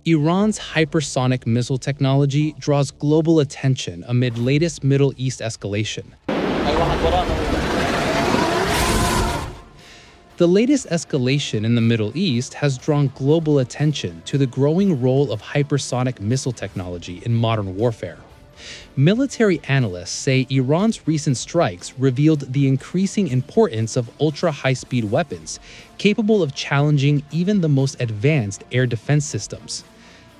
Iran's hypersonic missile technology draws global attention amid latest Middle East escalation. The latest escalation in the Middle East has drawn global attention to the growing role of hypersonic missile technology in modern warfare. Military analysts say Iran's recent strikes revealed the increasing importance of ultra-high-speed weapons, capable of challenging even the most advanced air defense systems.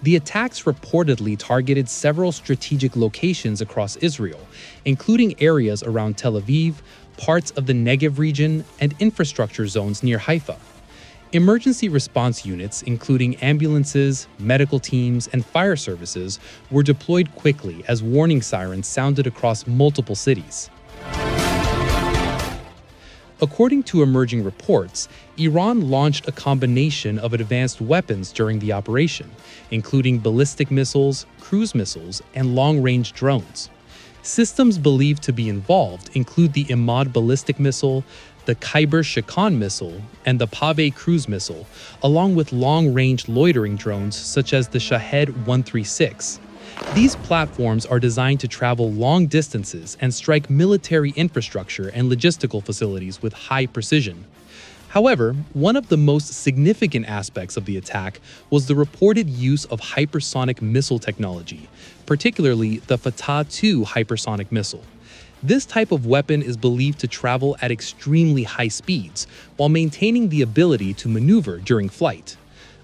The attacks reportedly targeted several strategic locations across Israel, including areas around Tel Aviv, parts of the Negev region, and infrastructure zones near Haifa. Emergency response units, including ambulances, medical teams, and fire services, were deployed quickly as warning sirens sounded across multiple cities. According to emerging reports, Iran launched a combination of advanced weapons during the operation, including ballistic missiles, cruise missiles, and long-range drones. Systems believed to be involved include the Imad ballistic missile, the Khyber-Shikan missile, and the Pave cruise missile, along with long-range loitering drones such as the Shahed 136. These platforms are designed to travel long distances and strike military infrastructure and logistical facilities with high precision. However, one of the most significant aspects of the attack was the reported use of hypersonic missile technology, particularly the Fattah 2 hypersonic missile. This type of weapon is believed to travel at extremely high speeds while maintaining the ability to maneuver during flight.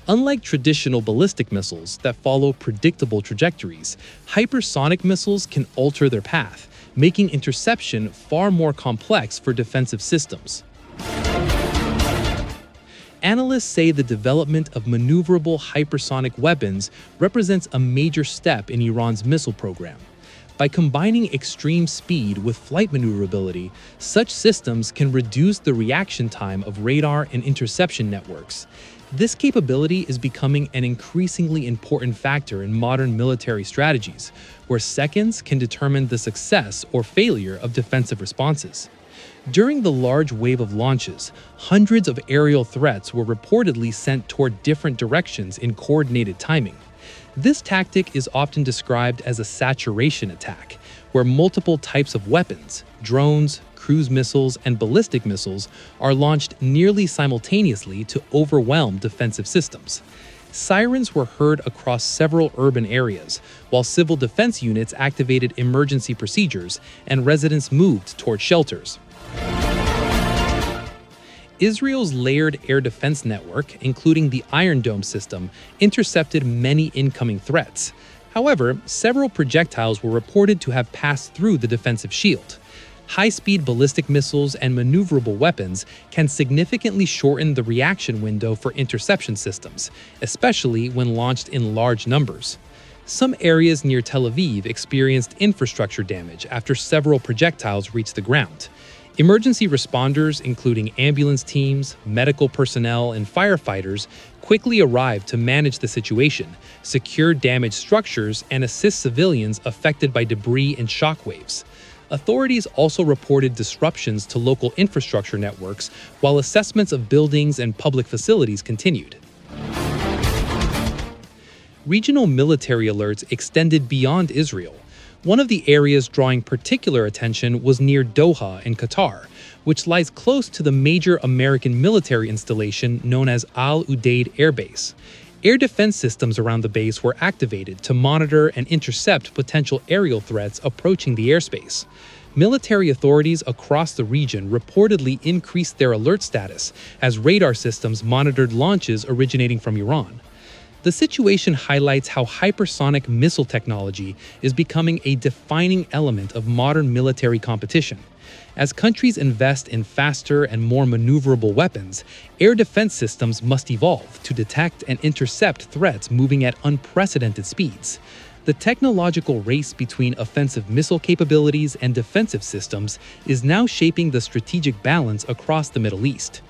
Unlike traditional ballistic missiles that follow predictable trajectories, hypersonic missiles can alter their path, making interception far more complex for defensive systems. Analysts say the development of maneuverable hypersonic weapons represents a major step in Iran's missile program. By combining extreme speed with flight maneuverability, such systems can reduce the reaction time of radar and interception networks. This capability is becoming an increasingly important factor in modern military strategies, where seconds can determine the success or failure of defensive responses. During the large wave of launches, hundreds of aerial threats were reportedly sent toward different directions in coordinated timing. This tactic is often described as a saturation attack, where multiple types of weapons, drones, cruise missiles, and ballistic missiles are launched nearly simultaneously to overwhelm defensive systems. Sirens were heard across several urban areas, while civil defense units activated emergency procedures and residents moved toward shelters. Israel's layered air defense network, including the Iron Dome system, intercepted many incoming threats. However, several projectiles were reported to have passed through the defensive shield. High-speed ballistic missiles and maneuverable weapons can significantly shorten the reaction window for interception systems, especially when launched in large numbers. Some areas near Tel Aviv experienced infrastructure damage after several projectiles reached the ground. Emergency responders, including ambulance teams, medical personnel, and firefighters, quickly arrived to manage the situation, secure damaged structures, and assist civilians affected by debris and shockwaves. Authorities also reported disruptions to local infrastructure networks, while assessments of buildings and public facilities continued. Regional military alerts extended beyond Israel. One of the areas drawing particular attention was near Doha in Qatar, which lies close to the major American military installation known as Al Udeid Air Base. Air defense systems around the base were activated to monitor and intercept potential aerial threats approaching the airspace. Military authorities across the region reportedly increased their alert status as radar systems monitored launches originating from Iran. The situation highlights how hypersonic missile technology is becoming a defining element of modern military competition. As countries invest in faster and more maneuverable weapons, air defense systems must evolve to detect and intercept threats moving at unprecedented speeds. The technological race between offensive missile capabilities and defensive systems is now shaping the strategic balance across the Middle East.